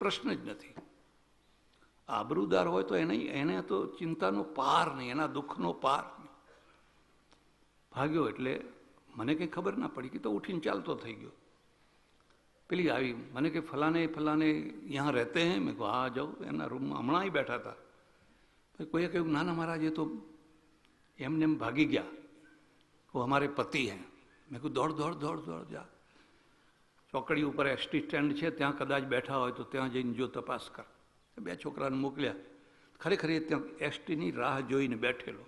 પ્રશ્ન જ નથી. આબરૂદાર હોય તો એને તો ચિંતાનો પાર નહીં, એના દુઃખનો પાર નહીં. ભાગ્યો એટલે મને કંઈ ખબર ના પડી કે તો ઉઠીને ચાલતો થઈ ગયો. પેલી આવી મને કે ફલાને યહાં રહેતે હૈ? મેં કહું હા જાઉં. એના રૂમમાં હમણાં બેઠા હતા. કોઈએ કહ્યું ના ના મહારાજ એ તો એમને એમ ભાગી ગયા, वो हमारे पति हैं. મેં કહું દોડ દોડ દોડ દોડ જા, ચોકડી ઉપર એસટી સ્ટેન્ડ છે, ત્યાં કદાચ બેઠા હોય તો ત્યાં જઈને જો તપાસ કર. બે છોકરાને મોકલ્યા. ખરેખર એ ત્યાં એસટીની રાહ જોઈને બેઠેલો.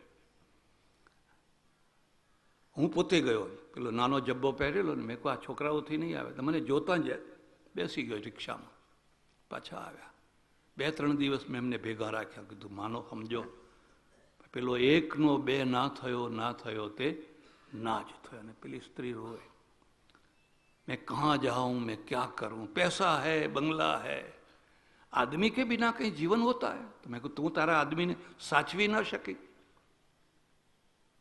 હું પોતે ગયો, પેલો નાનો જબ્બો પહેરેલો ને. મેં કહું આ છોકરાઓથી નહીં આવે. તો મને જોતા જ બેસી ગયો રિક્ષામાં. પાછા આવ્યા. 2-3 દિવસ મેં એમને ભેગા રાખ્યા. કીધું માનો સમજો, પેલો એકનો બે ના થયો તે ના જ થયો. અને પેલી સ્ત્રી રોવે, मैं कहाँ जाऊँ, मैं क्या करूँ, पैसा है, बंगला है, आदमी के बिना कहीं जीवन होता है? तो मैं कहूँ તું તારા આદમીને સાચવી ના શકી?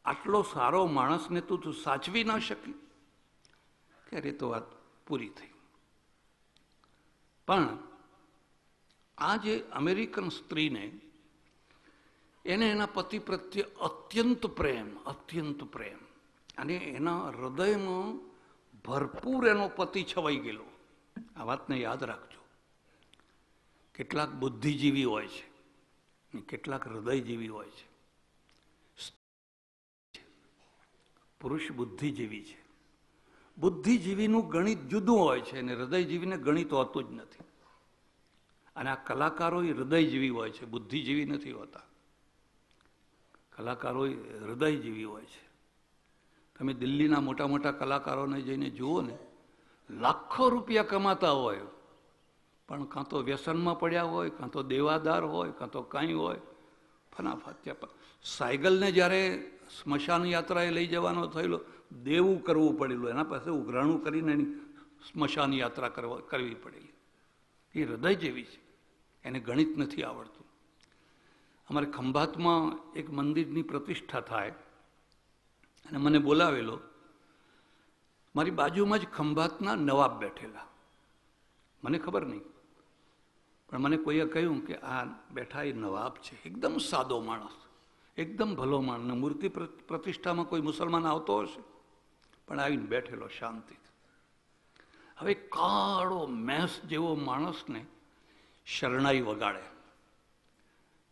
આટલો સારો માણસને તું સાચવી ના શકી? ક્યારે તો વાત પૂરી થઈ. પણ આ જે અમેરિકન સ્ત્રીને એને એના પતિ પ્રત્યે અત્યંત પ્રેમ અને એના હૃદયમાં ભરપૂર એનો પતિ છવાઈ ગયેલો. આ વાતને યાદ રાખજો. કેટલાક બુદ્ધિજીવી હોય છે, કેટલાક હૃદયજીવી હોય છે. પુરુષ બુદ્ધિજીવી છે. બુદ્ધિજીવીનું ગણિત જુદું હોય છે અને હૃદયજીવીને ગણિત હોતું જ નથી. અને આ કલાકારો હૃદયજીવી હોય છે, બુદ્ધિજીવી નથી હોતા. કલાકારો હૃદયજીવી હોય છે. તમે દિલ્હીના મોટા મોટા કલાકારોને જઈને જુઓ ને, લાખો રૂપિયા કમાતા હોય, પણ કાં તો વ્યસનમાં પડ્યા હોય, કાં તો દેવાદાર હોય, કાં તો કાંઈ હોય. ફનાફત સાયકલને જ્યારે સ્મશાન યાત્રાએ લઈ જવાનો થયેલો, દેવું કરવું પડેલું. એના પાસે ઉઘરાણું કરીને એની સ્મશાન યાત્રા કરવી પડેલી. એ હૃદય જેવી છે, એને ગણિત નથી આવડતું. અમારે ખંભાતમાં એક મંદિરની પ્રતિષ્ઠા થાય અને મને બોલાવેલો. મારી બાજુમાં જ ખંભાતના નવાબ બેઠેલા. મને ખબર નહીં, પણ મને કોઈએ કહ્યું કે આ બેઠા એ નવાબ છે. એકદમ સાદો માણસ, એકદમ ભલો માણસ. મૂર્તિ પ્રતિષ્ઠામાં કોઈ મુસલમાન આવતો હશે, પણ આવીને બેઠેલો શાંતિથી. હવે કાળો મેસ જેવો માણસને શરણાઈ વગાડે,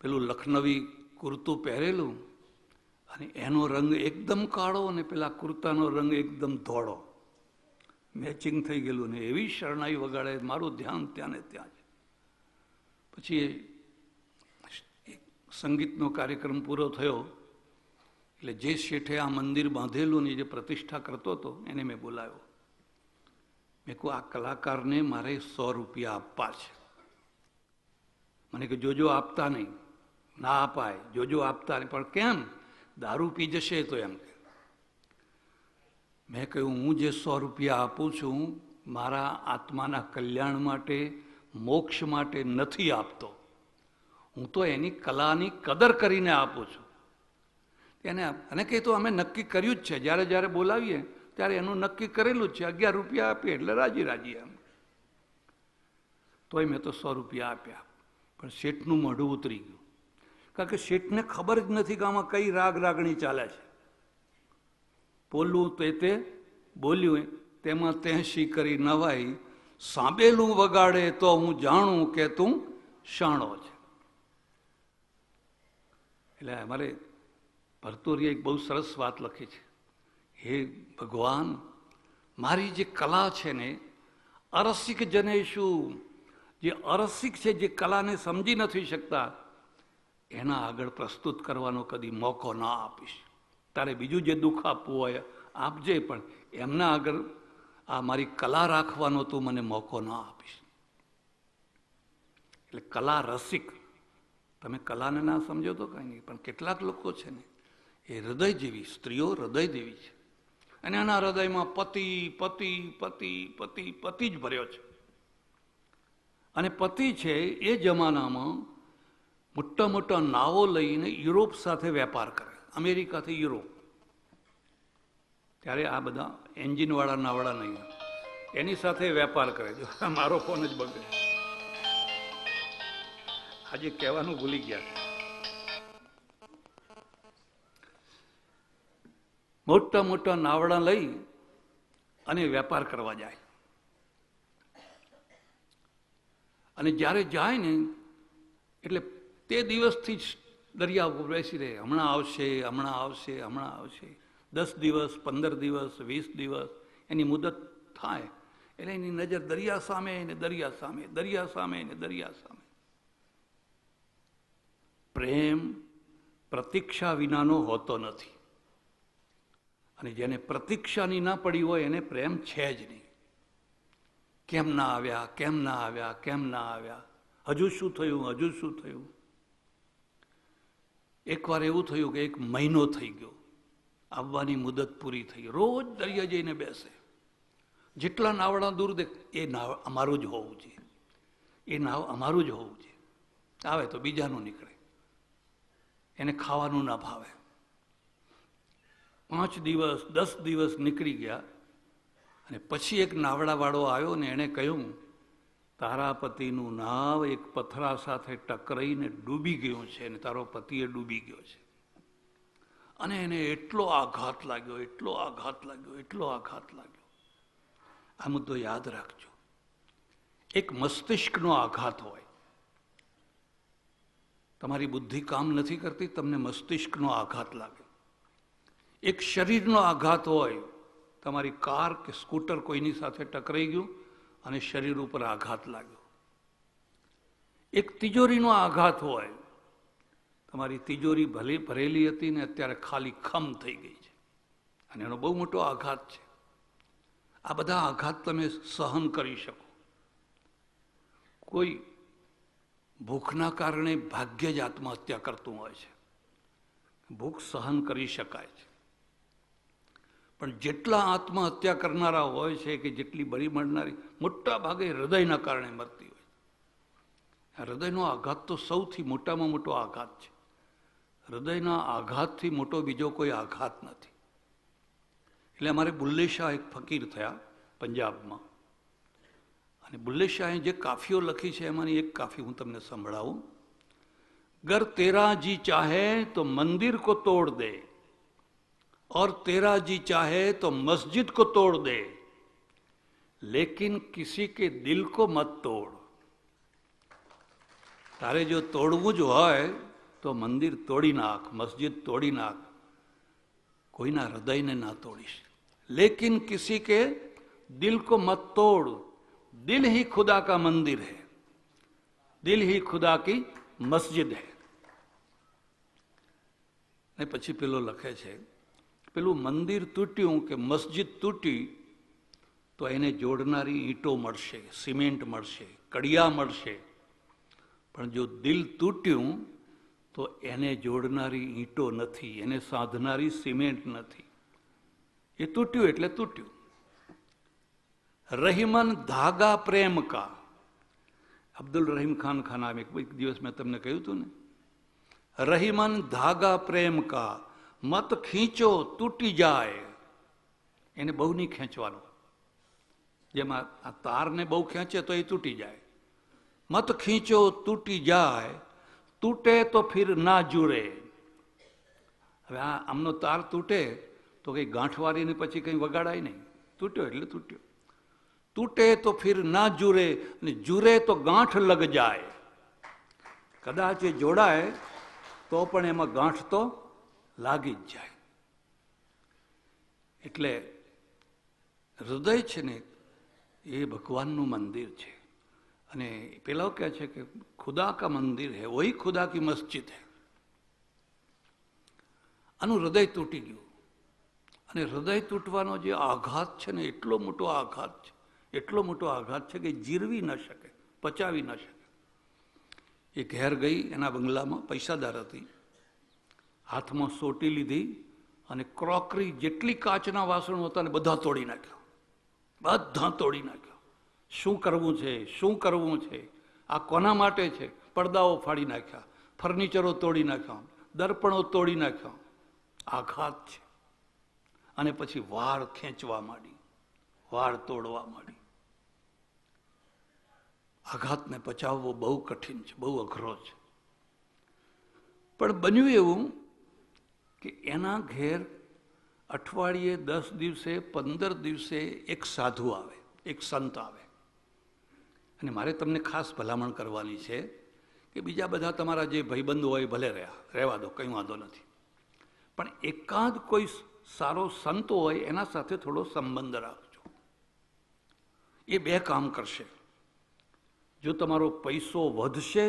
પેલું લખનવી કુર્તું પહેરેલું અને એનો રંગ એકદમ કાળો અને પેલા કુર્તાનો રંગ એકદમ ધોળો, મેચિંગ થઈ ગયેલું ને એવી શરણાઈ વગાડે. મારું ધ્યાન ત્યાં ને ત્યાં જ. પછી સંગીતનો કાર્યક્રમ પૂરો થયો એટલે જે શેઠે આ મંદિર બાંધેલું ને જે પ્રતિષ્ઠા કરતો હતો એને મેં બોલાવ્યો. મેં કહું આ કલાકારને મારે 100 રૂપિયા આપવા છે. મને કે જોજો આપતા નહીં. ના અપાય, જોજો આપતા નહીં. પણ કેમ? દારૂ પી જશે તો એમ. મેં કહ્યું હું જે 100 રૂપિયા આપું છું મારા આત્માના કલ્યાણ માટે, મોક્ષ માટે નથી આપતો. હું તો એની કલાની કદર કરીને આપું છું. એને અને કહે તો અમે નક્કી કર્યું જ છે, જ્યારે જ્યારે બોલાવીએ ત્યારે એનું નક્કી કરેલું જ છે. 11 રૂપિયા આપીએ એટલે રાજી એમ. તોય મેં તો 100 રૂપિયા આપ્યા. પણ શેઠનું મોઢું ઉતરી ગયું, કારણ કે શેઠને ખબર જ નથી કે આમાં કઈ રાગ રાગણી ચાલે છે. બોલવું તે બોલ્યું તેમાં તેહસી કરી નવાઈ, સાંભેલું વગાડે તો હું જાણું કે તું શાણો છે. એટલે અમારે ભરતુરીએ એક બહુ સરસ વાત લખી છે. હે ભગવાન, મારી જે કલા છે ને, અરસિક જનેશું, જે અરસિક છે, જે કલાને સમજી નથી શકતા, એના આગળ પ્રસ્તુત કરવાનો કદી મોકો ના આપીશ. તારે બીજું જે દુઃખ આપવું હોય આપજે, પણ એમના આગળ આ મારી કલા રાખવાનો તું મને મોકો ના આપીશ. એટલે કલા રસિક, તમે કલાને ના સમજો તો કંઈ નહીં, પણ કેટલાક લોકો છે ને એ હૃદય જેવી, સ્ત્રીઓ હૃદય જેવી છે. અને એના હૃદયમાં પતિ પતિ પતિ પતિ પતિ જ ભર્યો છે. અને પતિ છે એ જમાનામાં મોટા મોટા નાવો લઈને યુરોપ સાથે વેપાર કરે, અમેરિકાથી યુરોપ. ત્યારે આ બધા એન્જિનવાળા નાવડા નહીં, એની સાથે વેપાર કરે. જો મારો ફોન જ બગડે. આજે કહેવાનું ભૂલી ગયા. મોટા મોટા નાવડા લઈ અને વેપાર કરવા જાય. અને જ્યારે જાય ને એટલે તે દિવસથી જ દરિયા ઉપર બેસી રહે, હમણાં આવશે, હમણાં આવશે, હમણાં આવશે. 10 દિવસ, 15 દિવસ, 20 દિવસ એની મુદત થાય એટલે એની નજર દરિયા સામે ને દરિયા સામે, દરિયા સામે ને દરિયા સામે. પ્રેમ પ્રતીક્ષા વિનાનો હોતો નથી. અને જેને પ્રતીક્ષાની ના પડી હોય એને પ્રેમ છે જ નહીં. કેમ ના આવ્યા, કેમ ના આવ્યા, કેમ ના આવ્યા, હજુ શું થયું, હજુ શું થયું. એકવાર એવું થયું કે 1 મહિનો થઈ ગયો, આવવાની મુદત પૂરી થઈ. રોજ દરિયા જઈને બેસે. જેટલા નાવડા દૂર દેખ, એ નાવ અમારું જ હોવું જોઈએ, એ નાવ અમારું જ હોવું જોઈએ. આવે તો બીજાનું નીકળે. એને ખાવાનું ના ભાવે. 5 દિવસ 10 દિવસ નીકળી ગયા અને પછી એક નાવડાવાળો આવ્યો ને એણે કહ્યું, તારા પતિનું નાવ એક પથરા સાથે ટકરાઈને ડૂબી ગયું છે અને તારો પતિએ ડૂબી ગયો છે. અને એને એટલો આઘાત લાગ્યો, એટલો આઘાત લાગ્યો, એટલો આઘાત લાગ્યો. આ મુદ્દો યાદ રાખજો. એક મસ્તિષ્કનો આઘાત હોય. તમારી બુદ્ધિ કામ નથી કરતી, તમને મસ્તિષ્કનો આઘાત લાગે. એક શરીરનો આઘાત હોય, તમારી કાર કે સ્કૂટર કોઈની સાથે ટકરાઈ ગયું અને શરીર ઉપર આઘાત લાગ્યો. એક તિજોરીનો આઘાત હોય, તમારી તિજોરી ભલે ભરેલી હતી ને અત્યારે ખાલી ખમ થઈ ગઈ છે અને એનો બહુ મોટો આઘાત છે. આ બધા આઘાત તમે સહન કરી શકો. કોઈ ભૂખના કારણે ભાગ્ય જ આત્મહત્યા કરતું હોય છે. ભૂખ સહન કરી શકાય છે. પણ જેટલા આત્મહત્યા કરનારા હોય છે કે જેટલી બળી મળનારી, મોટા ભાગે હૃદયના કારણે મરતી હોય. હૃદયનો આઘાત તો સૌથી મોટામાં મોટો આઘાત છે. હૃદયના આઘાતથી મોટો બીજો કોઈ આઘાત નથી. એટલે અમારે બુલ્લે શાહ એક ફકીર થયા પંજાબમાં, અને બુલ્લે શાહે જે કાફીઓ લખી છે એમાંની એક કાફી હું તમને સંભળાવું. गर तेरा जी चाहे तो मंदिर को तोड़ दे और तेरा जी चाहे तो मस्जिद को तोड़ दे, लेकिन किसी के दिल को मत तोड़. તારે જો તોડવું જ હોય તો મંદિર તોડી નાખ, મસ્જિદ તોડી નાખ, કોઈના હૃદયને ના તોડીશ. लेकिन किसी के दिल को मत तोड़, दिल ही खुदा का मंदिर है, दिल ही खुदा की मस्जिद है. ને પછી પેલો લખે છે, પેલું મંદિર તૂટ્યું કે મસ્જિદ તૂટી તો એને જોડનારી ઈંટો મળશે, સિમેન્ટ મળશે, કડિયા મળશે. પણ જો દિલ તૂટ્યું તો એને જોડનારી ઈંટો નથી, એને સાધનારી સિમેન્ટ નથી. એ તૂટ્યું એટલે તૂટ્યું. રહીમન ધાગા પ્રેમ કા, અબ્દુલ રહીમ ખાન ખાના એક દિવસ મેં તમને કહ્યું હતું ને, રહીમન ધાગા પ્રેમ કા મત ખીંચો તૂટી જાય. એને બહુ નહીં ખેંચવાનું. જેમાં આ તારને બહુ ખેંચે તો એ તૂટી જાય. મત ખીંચો તૂટી જાય, તૂટે તો ફિર ના જુરે. હવે આ આમનો તાર તૂટે તો કઈ ગાંઠવારીને પછી કંઈ વગાડાય નહીં. તૂટ્યો એટલે તૂટ્યો. તૂટે તો ફિર ના જુરે, અને જુરે તો ગાંઠ લગ જાય. કદાચ એ જોડાય તો પણ એમાં ગાંઠ તો લાગી જ જાય. એટલે હૃદય છે ને એ ભગવાનનું મંદિર છે. અને પેલા કહે છે કે ખુદા કા મંદિર હૈ, વહી ખુદા કી મસ્જિદ હૈ. આનું હૃદય તૂટી ગયું. અને હૃદય તૂટવાનો જે આઘાત છે ને એટલો મોટો આઘાત છે, એટલો મોટો આઘાત છે કે જીરવી ન શકે, પચાવી ન શકે. એ ઘેર ગઈ એના બંગલામાં, પૈસાદાર હતી, હાથમાં સોટી લીધી અને ક્રોકરી જેટલી કાચના વાસણો હતા ને બધા તોડી નાખ્યા, બધા તોડી નાખ્યા. શું કરવું છે, શું કરવું છે, આ કોના માટે છે? પડદાઓ ફાડી નાખ્યા, ફર્નિચરો તોડી નાખ્યા, દર્પણો તોડી નાખ્યા. આઘાત છે. અને પછી વાળ ખેંચવા માંડી, વાળ તોડવા માંડી. આઘાતને પચાવવો બહુ કઠિન છે, બહુ અઘરો છે. પણ બન્યું એવું કે એના ઘેર અઠવાડિયે 10 દિવસે 15 દિવસે એક સાધુ આવે, એક સંત આવે. અને મારે તમને ખાસ ભલામણ કરવાની છે કે બીજા બધા તમારા જે ભાઈબંધો હોય ભલે રહેવા દો, કંઈ વાંધો નથી, પણ એકાદ કોઈ સારો સંત હોય એના સાથે થોડો સંબંધ રાખજો. એ બે કામ કરશે. જો તમારો પૈસો વધશે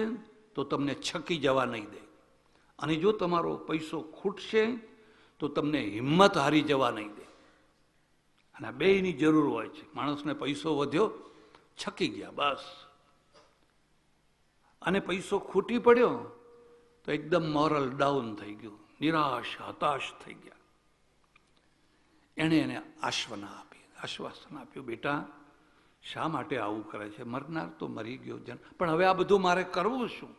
તો તમને છકી જવા નહીં દે, અને જો તમારો પૈસો ખૂટશે તો તમને હિંમત હારી જવા નહીં દે. અને આ બેયની જરૂર હોય છે. માણસને પૈસો વધ્યો, છકી ગયા બસ, અને પૈસો ખૂટી પડ્યો તો એકદમ મોરલ ડાઉન થઈ ગયું, નિરાશ હતાશ થઈ ગયા. એને આશ્વાસન આપ્યું, બેટા શા માટે આવું કરે છે? મરનાર તો મરી ગયો જન, પણ હવે આ બધું મારે કરવું શું?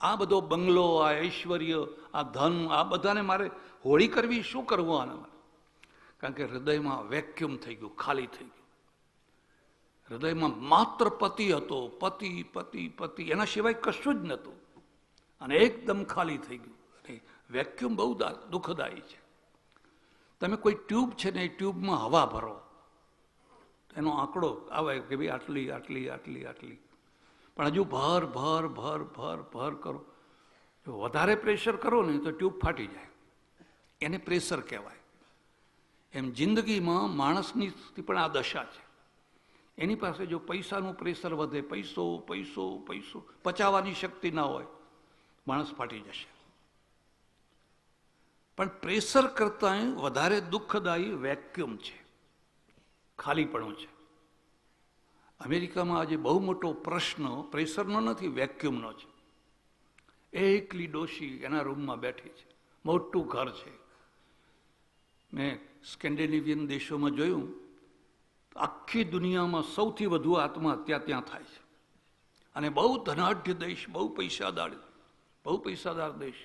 આ બધો બંગલો, આ ઐશ્વર્ય, આ ધન, આ બધાને મારે હોળી કરવી, શું કરવું આને મારે? કારણ કે હૃદયમાં વેક્યુમ થઈ ગયું, ખાલી થઈ ગયું. હૃદયમાં માત્ર પતિ હતો, પતિ પતિ પતિ, એના સિવાય કશું જ નહોતું, અને એકદમ ખાલી થઈ ગયું. અને વેક્યુમ બહુ દુઃખદાયી છે. તમે કોઈ ટ્યુબ છે ને, એ ટ્યુબમાં હવા ભરો, એનો આંકડો આવે કે ભાઈ આટલી આટલી આટલી આટલી, પણ હજુ ભર ભર ભર ભર ભર કરો. જો વધારે પ્રેશર કરો ને તો ટ્યુબ ફાટી જાય, એને પ્રેશર કહેવાય. એમ જિંદગીમાં માણસની પણ આ દશા છે. એની પાસે જો પૈસાનું પ્રેશર વધે, પૈસો પૈસો પૈસો, પચાવવાની શક્તિ ના હોય, માણસ ફાટી જશે. પણ પ્રેશર કરતાં વધારે દુઃખદાયી વેક્યુમ છે, ખાલીપણું છે. અમેરિકામાં આજે બહુ મોટો પ્રશ્ન પ્રેશરનો નથી, વેક્યુમનો છે. એકલી ડોશી એના રૂમમાં બેઠી છે, મોટું ઘર છે. મેં સ્કેન્ડિનેવિયન દેશોમાં જોયું, આખી દુનિયામાં સૌથી વધુ આત્મહત્યા ત્યાં થાય છે. અને બહુ ધનાઢ્ય દેશ, બહુ પૈસાદાર દેશ.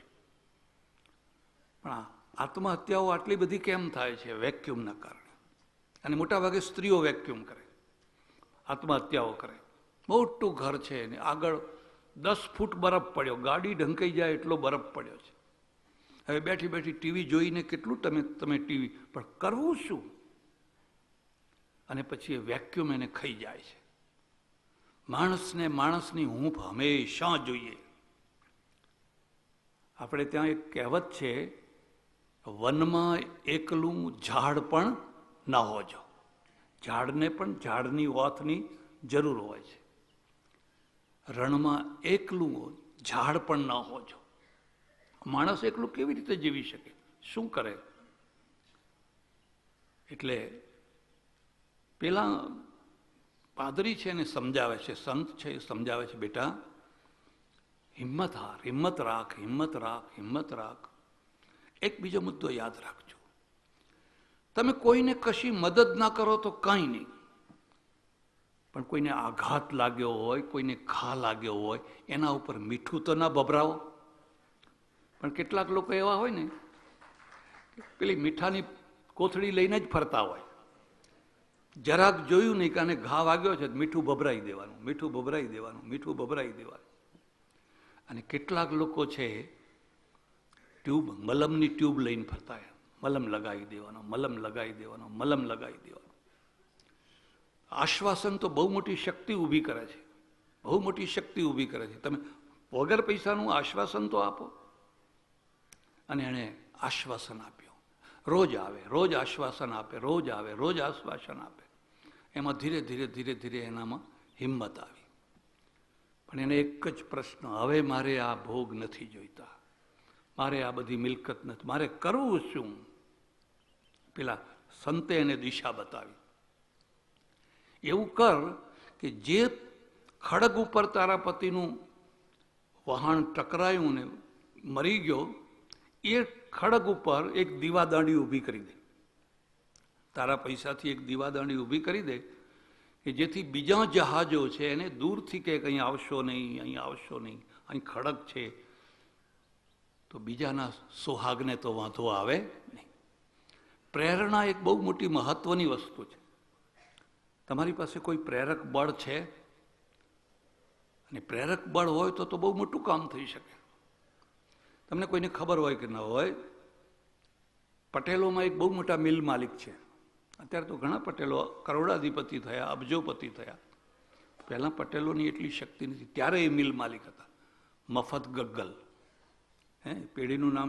પણ આત્મહત્યાઓ આટલી બધી કેમ થાય છે? વેક્યુમના કારણે. અને મોટા ભાગે સ્ત્રીઓ વેક્યુમ કરે, આત્મહત્યાઓ કરે. મોટું ઘર છે ને આગળ 10 ફૂટ બરફ પડ્યો, ગાડી ઢંકાઈ જાય એટલો બરફ પડ્યો છે. હવે બેઠી બેઠી ટીવી જોઈને કેટલું તમે ટીવી, પણ કરવું શું? અને પછી એ વેક્યુમ એને ખાઈ જાય છે. માણસને માણસની હૂંફ હંમેશા જોઈએ. આપણે ત્યાં એક કહેવત છે, વનમાં એકલું ઝાડ પણ ના હોજો. ઝાડને પણ ઝાડની વાતની જરૂર હોય છે. રણમાં એકલું ઝાડ પણ ના હોજો. માણસ એકલું કેવી રીતે જીવી શકે? શું કરે? એટલે પેલા પાદરી છે એને સમજાવે છે, સંત છે એ સમજાવે છે, બેટા હિંમત હાર, હિંમત રાખ, હિંમત રાખ, હિંમત રાખ. એક બીજો મુદ્દો યાદ રાખજો, તમે કોઈને કશી મદદ ના કરો તો કાંઈ નહીં, પણ કોઈને આઘાત લાગ્યો હોય, કોઈને ઘા લાગ્યો હોય, એના ઉપર મીઠું તો ના ભભરાવો. પણ કેટલાક લોકો એવા હોય ને, પેલી મીઠાની કોથળી લઈને જ ફરતા હોય. જરાક જોયું નહીં કે આને ઘા વાગ્યો છે, મીઠું ભભરાઈ દેવાનું, મીઠું ભભરાઈ દેવાનું, મીઠું ભભરાઈ દેવાનું. અને કેટલાક લોકો છે ટ્યુબ, મલમની ટ્યુબ લઈને ફરતા, મલમ લગાવી દેવાનો, મલમ લગાવી દેવાનો, મલમ લગાવી દેવાનો. આશ્વાસન તો બહુ મોટી શક્તિ ઊભી કરે છે, બહુ મોટી શક્તિ ઊભી કરે છે. તમે વગર પૈસાનું આશ્વાસન તો આપો. અને એણે આશ્વાસન આપ્યું. રોજ આવે, રોજ આશ્વાસન આપે, રોજ આવે, રોજ આશ્વાસન આપે. એમાં ધીરે ધીરે ધીરે ધીરે એનામાં હિંમત આવી. પણ એને એક જ પ્રશ્ન, હવે મારે આ ભોગ નથી જોઈતા, મારે આ બધી મિલકત નથી, મારે કરવું શું? પેલા સંતે એને દિશા બતાવી. એવું કર કે જે ખડગ ઉપર તારા પતિનું વહાણ ટકરાયું ને મરી ગયો, એ ખડગ ઉપર એક દીવાદાંડી ઊભી કરી દે. તારા પૈસાથી એક દીવાદાંડી ઊભી કરી દે કે જેથી બીજા જહાજો છે એને દૂરથી કે અહીં આવશો નહીં, અહીં આવશો નહીં, અહીં ખડગ છે, તો બીજાના સુહાગને તો વાંધો આવે નહીં. પ્રેરણા એક બહુ મોટી મહત્વની વસ્તુ છે. તમારી પાસે કોઈ પ્રેરક બળ છે, અને પ્રેરક બળ હોય તો બહુ મોટું કામ થઈ શકે. તમને કોઈને ખબર હોય કે ન હોય, પટેલોમાં એક બહુ મોટા મિલ માલિક છે. અત્યારે તો ઘણા પટેલો કરોડાધિપતિ થયા, અબજોપતિ થયા. પહેલાં પટેલોની એટલી શક્તિ નથી, ત્યારે એ મિલ માલિક હતા. મફત ગગ્ગલ, પેઢીનું નામ